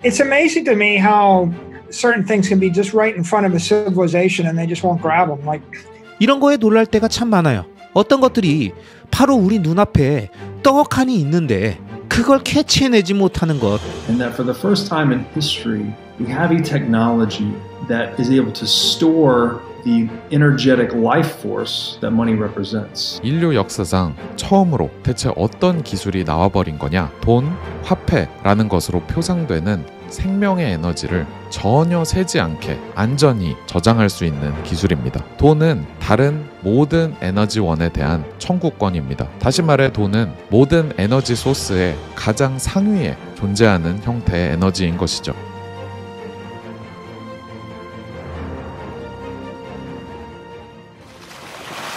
It's amazing to me how certain things can be just right in front of a civilization and they just won't grab them. Like 이런 거에 놀랄 때가 참 많아요. 어떤 것들이 바로 우리 눈앞에 떡하니 있는데 그걸 캐치해내지 못하는 것. And that for the first time in history, we have a technology that is able to store the energetic life force that money represents. 인류 역사상 처음으로 대체 어떤 기술이 나와버린 거냐? 돈, 화폐라는 것으로 표상되는 생명의 에너지를 전혀 새지 않게 안전히 저장할 수 있는 기술입니다. 돈은 다른 모든 에너지원에 대한 청구권입니다. 다시 말해 돈은 모든 에너지 소스의 가장 상위에 존재하는 형태의 에너지인 것이죠.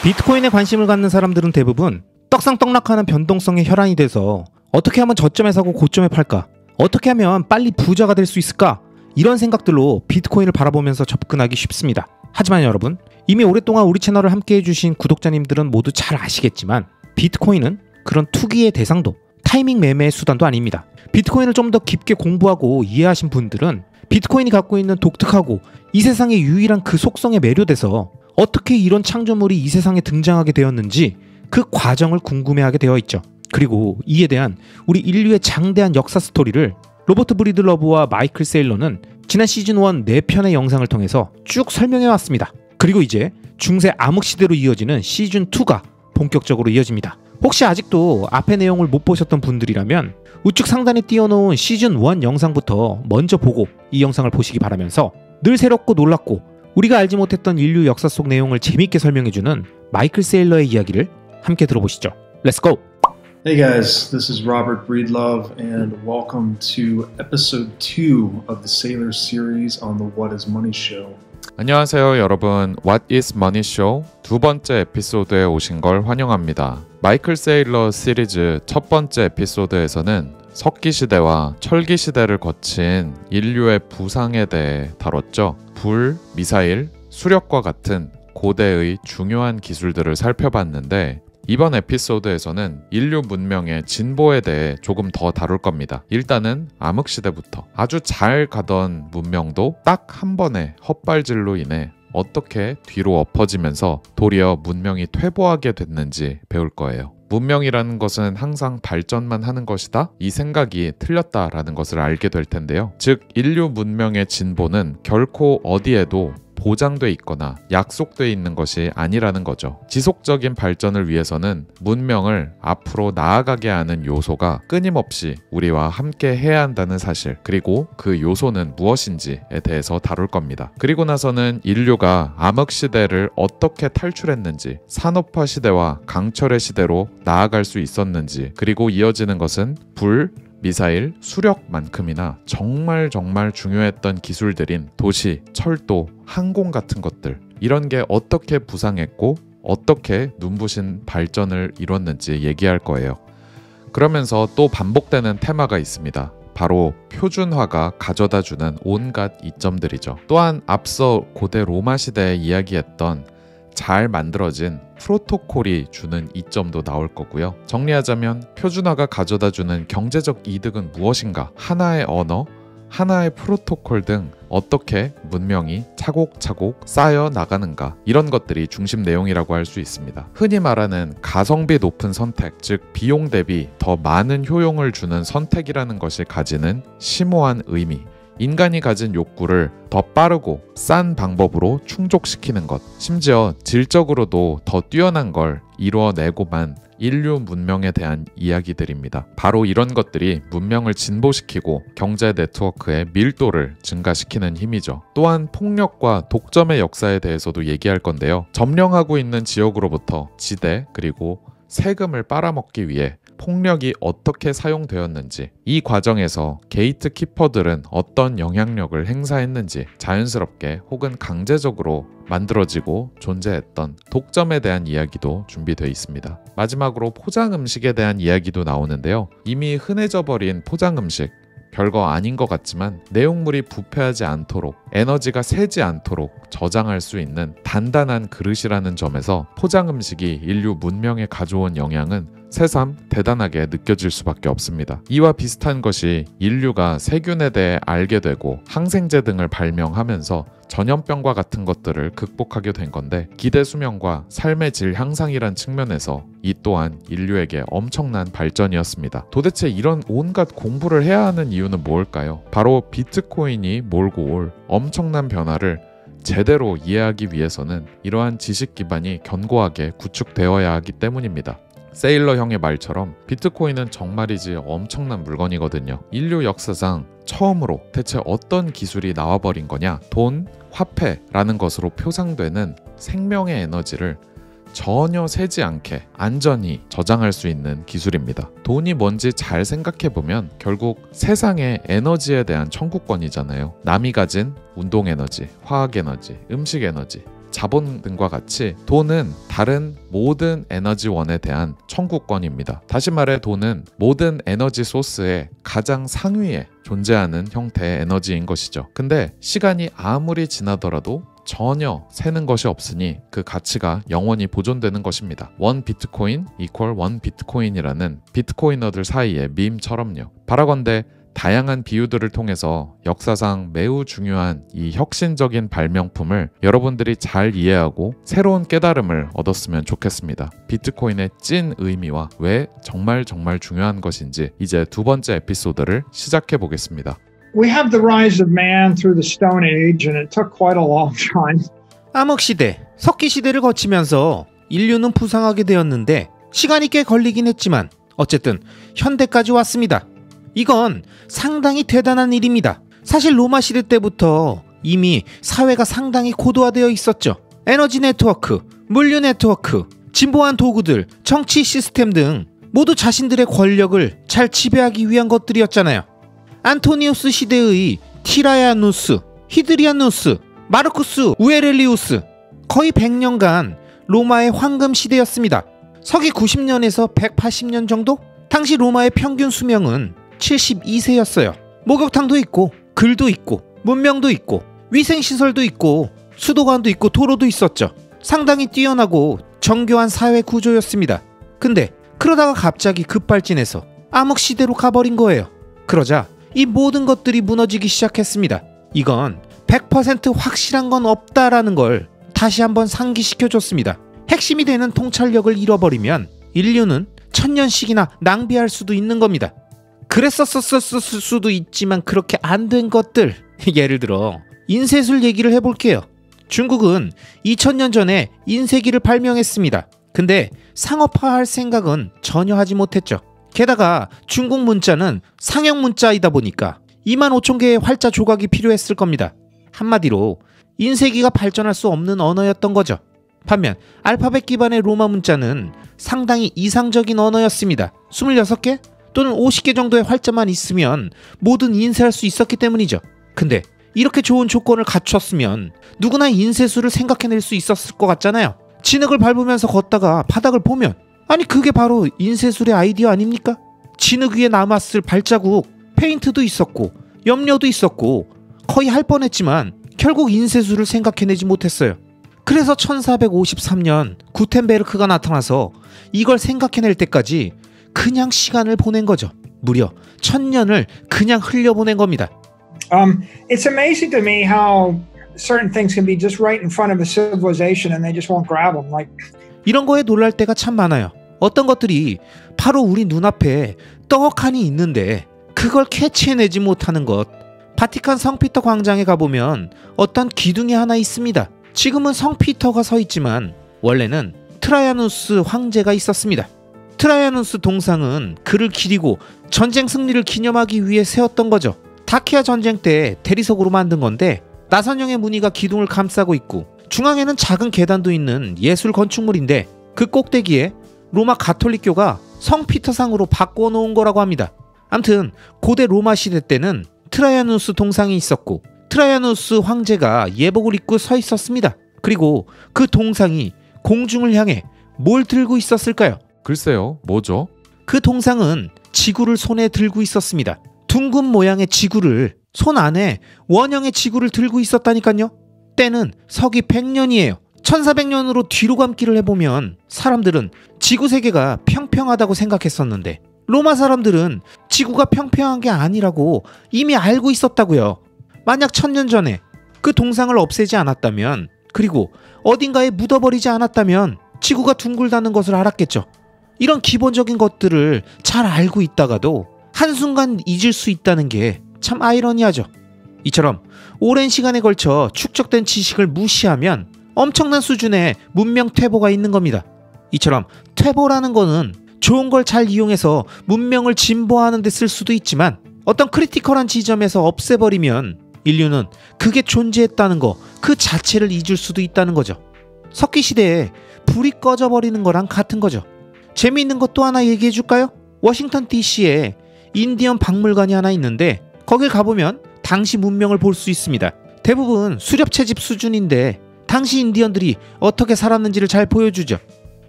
비트코인에 관심을 갖는 사람들은 대부분 떡상떡락하는 변동성에 혈안이 돼서 어떻게 하면 저점에 사고 고점에 팔까? 어떻게 하면 빨리 부자가 될 수 있을까? 이런 생각들로 비트코인을 바라보면서 접근하기 쉽습니다. 하지만 여러분, 이미 오랫동안 우리 채널을 함께해 주신 구독자님들은 모두 잘 아시겠지만 비트코인은 그런 투기의 대상도 타이밍 매매의 수단도 아닙니다. 비트코인을 좀 더 깊게 공부하고 이해하신 분들은 비트코인이 갖고 있는 독특하고 이 세상의 유일한 그 속성에 매료돼서 어떻게 이런 창조물이 이 세상에 등장하게 되었는지 그 과정을 궁금해하게 되어 있죠. 그리고 이에 대한 우리 인류의 장대한 역사 스토리를 로버트 브리들러브와 마이클 세일러는 지난 시즌 1 4편의 영상을 통해서 쭉 설명해 왔습니다. 그리고 이제 중세 암흑시대로 이어지는 시즌 2가 본격적으로 이어집니다. 혹시 아직도 앞의 내용을 못 보셨던 분들이라면 우측 상단에 띄워놓은 시즌 1 영상부터 먼저 보고 이 영상을 보시기 바라면서 늘 새롭고 놀랍고 우리가 알지 못했던 인류 역사 속 내용을 재밌게 설명해주는 마이클 세일러의 이야기를 함께 들어보시죠. Let's go! Hey guys, this is Robert Breedlove and welcome to episode 2 of the Sailor series on the What is Money show. 안녕하세요 여러분. What is Money show 두 번째 에피소드에 오신 걸 환영합니다. 마이클 세일러 시리즈 첫 번째 에피소드에서는 석기시대와 철기시대를 거친 인류의 부상에 대해 다뤘죠. 불, 미사일, 수력과 같은 고대의 중요한 기술들을 살펴봤는데 이번 에피소드에서는 인류 문명의 진보에 대해 조금 더 다룰 겁니다. 일단은 암흑시대부터 아주 잘 가던 문명도 딱 한 번의 헛발질로 인해 어떻게 뒤로 엎어지면서 도리어 문명이 퇴보하게 됐는지 배울 거예요. 문명이라는 것은 항상 발전만 하는 것이다? 이 생각이 틀렸다라는 것을 알게 될 텐데요. 즉, 인류 문명의 진보는 결코 어디에도 보장돼 있거나 약속돼 있는 것이 아니라는 거죠. 지속적인 발전을 위해서는 문명을 앞으로 나아가게 하는 요소가 끊임없이 우리와 함께 해야 한다는 사실, 그리고 그 요소는 무엇인지에 대해서 다룰 겁니다. 그리고 나서는 인류가 암흑시대를 어떻게 탈출했는지, 산업화 시대와 강철의 시대로 나아갈 수 있었는지, 그리고 이어지는 것은 불, 미사일, 수력만큼이나 정말 중요했던 기술들인 도시, 철도, 항공 같은 것들, 이런 게 어떻게 부상했고 어떻게 눈부신 발전을 이뤘는지 얘기할 거예요. 그러면서 또 반복되는 테마가 있습니다. 바로 표준화가 가져다주는 온갖 이점들이죠. 또한 앞서 고대 로마 시대에 이야기했던 잘 만들어진 프로토콜이 주는 이점도 나올 거고요. 정리하자면 표준화가 가져다주는 경제적 이득은 무엇인가? 하나의 언어, 하나의 프로토콜 등 어떻게 문명이 차곡차곡 쌓여 나가는가, 이런 것들이 중심 내용이라고 할 수 있습니다. 흔히 말하는 가성비 높은 선택, 즉 비용 대비 더 많은 효용을 주는 선택이라는 것이 가지는 심오한 의미, 인간이 가진 욕구를 더 빠르고 싼 방법으로 충족시키는 것, 심지어 질적으로도 더 뛰어난 걸 이루어내고만 인류 문명에 대한 이야기들입니다. 바로 이런 것들이 문명을 진보시키고 경제 네트워크의 밀도를 증가시키는 힘이죠. 또한 폭력과 독점의 역사에 대해서도 얘기할 건데요. 점령하고 있는 지역으로부터 지대, 그리고 세금을 빨아먹기 위해 폭력이 어떻게 사용되었는지, 이 과정에서 게이트키퍼들은 어떤 영향력을 행사했는지, 자연스럽게 혹은 강제적으로 만들어지고 존재했던 독점에 대한 이야기도 준비되어 있습니다. 마지막으로 포장음식에 대한 이야기도 나오는데요. 이미 흔해져 버린 포장음식, 별거 아닌 것 같지만 내용물이 부패하지 않도록, 에너지가 새지 않도록 저장할 수 있는 단단한 그릇이라는 점에서 포장음식이 인류 문명에 가져온 영향은 새삼 대단하게 느껴질 수밖에 없습니다. 이와 비슷한 것이 인류가 세균에 대해 알게 되고 항생제 등을 발명하면서 전염병과 같은 것들을 극복하게 된 건데, 기대 수명과 삶의 질 향상이란 측면에서 이 또한 인류에게 엄청난 발전이었습니다. 도대체 이런 온갖 공부를 해야 하는 이유는 뭘까요? 바로 비트코인이 몰고 올 엄청난 변화를 제대로 이해하기 위해서는 이러한 지식 기반이 견고하게 구축되어야 하기 때문입니다. 세일러 형의 말처럼 비트코인은 정말이지 엄청난 물건이거든요. 인류 역사상 처음으로 대체 어떤 기술이 나와버린 거냐? 돈, 화폐라는 것으로 표상되는 생명의 에너지를 전혀 새지 않게 안전히 저장할 수 있는 기술입니다. 돈이 뭔지 잘 생각해보면 결국 세상의 에너지에 대한 청구권이잖아요. 남이 가진 운동 에너지, 화학 에너지, 음식 에너지, 자본 등과 같이 돈은 다른 모든 에너지원에 대한 청구권입니다. 다시 말해 돈은 모든 에너지 소스의 가장 상위에 존재하는 형태의 에너지인 것이죠. 근데 시간이 아무리 지나더라도 전혀 새는 것이 없으니 그 가치가 영원히 보존되는 것입니다. 1 비트코인 equal 1 비트코인이라는 비트코이너들 사이의 밈처럼요. 바라건대 다양한 비유들을 통해서 역사상 매우 중요한 이 혁신적인 발명품을 여러분들이 잘 이해하고 새로운 깨달음을 얻었으면 좋겠습니다. 비트코인의 찐 의미와 왜 정말 중요한 것인지 이제 두 번째 에피소드를 시작해 보겠습니다. We have the rise of man through the Stone Age, and it took quite a long time. 암흑시대, 석기시대를 거치면서 인류는 부상하게 되었는데 시간이 꽤 걸리긴 했지만 어쨌든 현대까지 왔습니다. 이건 상당히 대단한 일입니다. 사실 로마 시대 때부터 이미 사회가 상당히 고도화되어 있었죠. 에너지 네트워크, 물류 네트워크, 진보한 도구들, 정치 시스템 등 모두 자신들의 권력을 잘 지배하기 위한 것들이었잖아요. 안토니우스 시대의 티라야누스, 히드리아누스, 마르쿠스 우에렐리우스, 거의 100년간 로마의 황금 시대였습니다. 서기 90년에서 180년 정도? 당시 로마의 평균 수명은 72세였어요. 목욕탕도 있고, 글도 있고, 문명도 있고, 위생시설도 있고, 수도관도 있고, 도로도 있었죠. 상당히 뛰어나고 정교한 사회 구조였습니다. 근데 그러다가 갑자기 급발진해서 암흑시대로 가버린 거예요. 그러자 이 모든 것들이 무너지기 시작했습니다. 이건 100% 확실한 건 없다라는 걸 다시 한번 상기시켜줬습니다. 핵심이 되는 통찰력을 잃어버리면 인류는 1000년씩이나 낭비할 수도 있는 겁니다. 그랬었을 수도 있지만 그렇게 안 된 것들, 예를 들어 인쇄술 얘기를 해볼게요. 중국은 2000년 전에 인쇄기를 발명했습니다. 근데 상업화할 생각은 전혀 하지 못했죠. 게다가 중국 문자는 상형 문자이다 보니까 25,000개의 활자 조각이 필요했을 겁니다. 한마디로 인쇄기가 발전할 수 없는 언어였던 거죠. 반면 알파벳 기반의 로마 문자는 상당히 이상적인 언어였습니다. 26개 또는 50개 정도의 활자만 있으면 뭐든 인쇄할 수 있었기 때문이죠. 근데 이렇게 좋은 조건을 갖췄으면 누구나 인쇄술을 생각해낼 수 있었을 것 같잖아요. 진흙을 밟으면서 걷다가 바닥을 보면, 아니 그게 바로 인쇄술의 아이디어 아닙니까? 진흙 위에 남았을 발자국, 페인트도 있었고 염료도 있었고 거의 할 뻔했지만 결국 인쇄술을 생각해내지 못했어요. 그래서 1453년 구텐베르크가 나타나서 이걸 생각해낼 때까지 그냥 시간을 보낸 거죠. 무려 1000년을 그냥 흘려보낸 겁니다. It's amazing to me how certain things can be just right in front of a civilization and they just won't grab them. Like 이런 거에 놀랄 때가 참 많아요. 어떤 것들이 바로 우리 눈앞에 떡하니 있는데 그걸 캐치해내지 못하는 것. 바티칸 성피터 광장에 가보면 어떤 기둥이 하나 있습니다. 지금은 성피터가 서 있지만 원래는 트라야누스 황제가 있었습니다. 트라야누스 동상은 그를 기리고 전쟁 승리를 기념하기 위해 세웠던 거죠. 다키아 전쟁 때 대리석으로 만든 건데 나선형의 무늬가 기둥을 감싸고 있고 중앙에는 작은 계단도 있는 예술 건축물인데 그 꼭대기에 로마 가톨릭교가 성피터상으로 바꿔 놓은 거라고 합니다. 암튼 고대 로마 시대 때는 트라야누스 동상이 있었고 트라야누스 황제가 예복을 입고 서 있었습니다. 그리고 그 동상이 공중을 향해 뭘 들고 있었을까요? 글쎄요, 뭐죠? 그 동상은 지구를 손에 들고 있었습니다. 둥근 모양의 지구를, 손 안에 원형의 지구를 들고 있었다니까요. 때는 서기 100년이에요. 1400년으로 뒤로 감기를 해보면 사람들은 지구 세계가 평평하다고 생각했었는데 로마 사람들은 지구가 평평한 게 아니라고 이미 알고 있었다고요. 만약 1000년 전에 그 동상을 없애지 않았다면, 그리고 어딘가에 묻어버리지 않았다면 지구가 둥글다는 것을 알았겠죠. 이런 기본적인 것들을 잘 알고 있다가도 한순간 잊을 수 있다는 게 참 아이러니하죠. 이처럼 오랜 시간에 걸쳐 축적된 지식을 무시하면 엄청난 수준의 문명 퇴보가 있는 겁니다. 이처럼 퇴보라는 거는 좋은 걸 잘 이용해서 문명을 진보하는 데 쓸 수도 있지만, 어떤 크리티컬한 지점에서 없애버리면 인류는 그게 존재했다는 거 그 자체를 잊을 수도 있다는 거죠. 석기 시대에 불이 꺼져버리는 거랑 같은 거죠. 재미있는 것 또 하나 얘기해 줄까요? 워싱턴 DC에 인디언 박물관이 하나 있는데 거길 가보면 당시 문명을 볼 수 있습니다. 대부분 수렵 채집 수준인데 당시 인디언들이 어떻게 살았는지를 잘 보여주죠.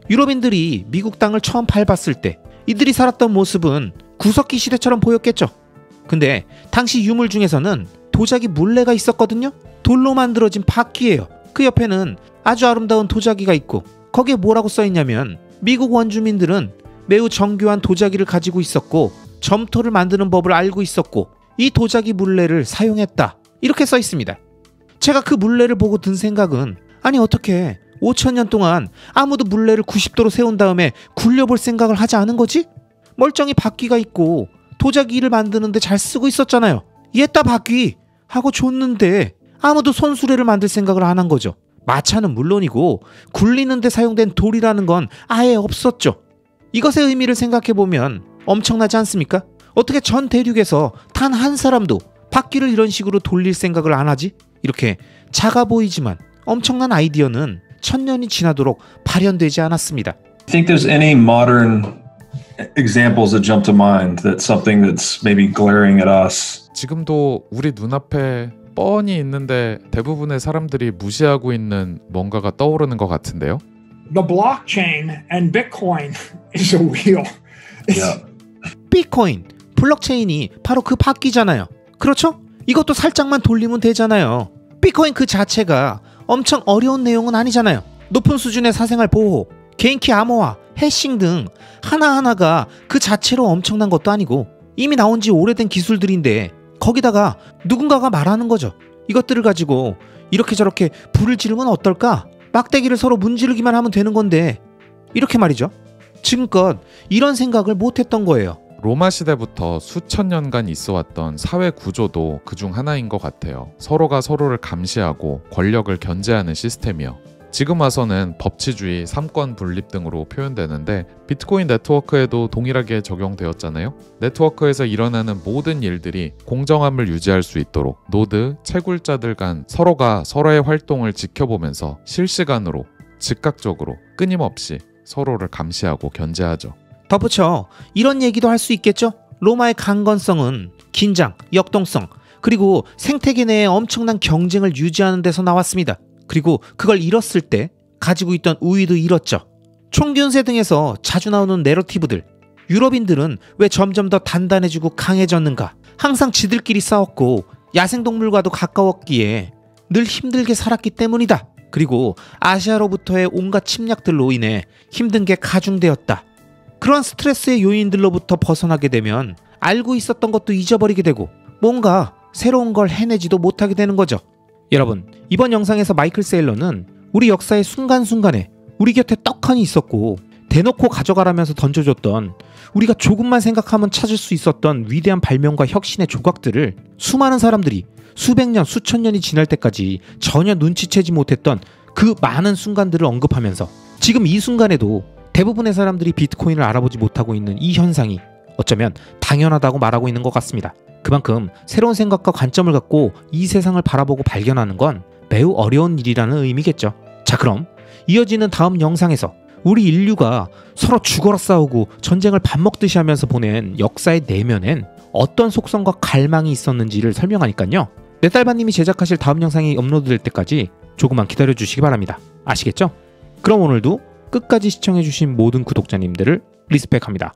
유럽인들이 미국 땅을 처음 밟았을 때 이들이 살았던 모습은 구석기 시대처럼 보였겠죠. 근데 당시 유물 중에서는 도자기 물레가 있었거든요. 돌로 만들어진 바퀴예요. 그 옆에는 아주 아름다운 도자기가 있고 거기에 뭐라고 써있냐면, 미국 원주민들은 매우 정교한 도자기를 가지고 있었고 점토를 만드는 법을 알고 있었고 이 도자기 물레를 사용했다, 이렇게 써있습니다. 제가 그 물레를 보고 든 생각은, 아니 어떻게 5000년 동안 아무도 물레를 90도로 세운 다음에 굴려볼 생각을 하지 않은 거지? 멀쩡히 바퀴가 있고 도자기를 만드는데 잘 쓰고 있었잖아요. 옛다 바퀴 하고 줬는데 아무도 손수레를 만들 생각을 안 한 거죠. 마차는 물론이고 굴리는 데 사용된 돌이라는 건 아예 없었죠. 이것의 의미를 생각해보면 엄청나지 않습니까? 어떻게 전 대륙에서 단 한 사람도 바퀴를 이런 식으로 돌릴 생각을 안 하지? 이렇게 작아 보이지만 엄청난 아이디어는 1000년이 지나도록 발현되지 않았습니다. I think there's any modern examples that jump to mind that's something that's maybe glaring at us. 지금도 우리 눈앞에 뻔히 있는데 대부분의 사람들이 무시하고 있는 뭔가가 떠오르는 것 같은데요. The blockchain and Bitcoin is a wheel. Yeah. 비트코인, 블록체인이 바로 그 바퀴잖아요. 그렇죠? 이것도 살짝만 돌리면 되잖아요. 비트코인 그 자체가 엄청 어려운 내용은 아니잖아요. 높은 수준의 사생활 보호, 개인키 암호화, 해싱 등 하나하나가 그 자체로 엄청난 것도 아니고 이미 나온 지 오래된 기술들인데 거기다가 누군가가 말하는 거죠. 이것들을 가지고 이렇게 저렇게 불을 지르면 어떨까? 막대기를 서로 문지르기만 하면 되는 건데, 이렇게 말이죠. 지금껏 이런 생각을 못했던 거예요. 로마 시대부터 수천 년간 있어왔던 사회 구조도 그중 하나인 것 같아요. 서로가 서로를 감시하고 권력을 견제하는 시스템이요. 지금 와서는 법치주의, 삼권 분립 등으로 표현되는데 비트코인 네트워크에도 동일하게 적용되었잖아요. 네트워크에서 일어나는 모든 일들이 공정함을 유지할 수 있도록 노드, 채굴자들 간 서로가 서로의 활동을 지켜보면서 실시간으로, 즉각적으로, 끊임없이 서로를 감시하고 견제하죠. 덧붙여 이런 얘기도 할 수 있겠죠. 로마의 강건성은 긴장, 역동성, 그리고 생태계 내에 엄청난 경쟁을 유지하는 데서 나왔습니다. 그리고 그걸 잃었을 때 가지고 있던 우위도 잃었죠. 총균세 등에서 자주 나오는 내러티브들, 유럽인들은 왜 점점 더 단단해지고 강해졌는가? 항상 지들끼리 싸웠고 야생동물과도 가까웠기에 늘 힘들게 살았기 때문이다. 그리고 아시아로부터의 온갖 침략들로 인해 힘든 게 가중되었다. 그런 스트레스의 요인들로부터 벗어나게 되면 알고 있었던 것도 잊어버리게 되고 뭔가 새로운 걸 해내지도 못하게 되는 거죠. 여러분, 이번 영상에서 마이클 세일러는 우리 역사의 순간순간에 우리 곁에 떡하니 있었고 대놓고 가져가라면서 던져줬던, 우리가 조금만 생각하면 찾을 수 있었던 위대한 발명과 혁신의 조각들을 수많은 사람들이 수백 년, 수천 년이 지날 때까지 전혀 눈치채지 못했던 그 많은 순간들을 언급하면서 지금 이 순간에도 대부분의 사람들이 비트코인을 알아보지 못하고 있는 이 현상이 어쩌면 당연하다고 말하고 있는 것 같습니다. 그만큼 새로운 생각과 관점을 갖고 이 세상을 바라보고 발견하는 건 매우 어려운 일이라는 의미겠죠. 자, 그럼 이어지는 다음 영상에서 우리 인류가 서로 죽어라 싸우고 전쟁을 밥 먹듯이 하면서 보낸 역사의 내면엔 어떤 속성과 갈망이 있었는지를 설명하니까요. 넷달바님이 제작하실 다음 영상이 업로드될 때까지 조금만 기다려주시기 바랍니다. 아시겠죠? 그럼 오늘도 끝까지 시청해주신 모든 구독자님들을 리스펙합니다.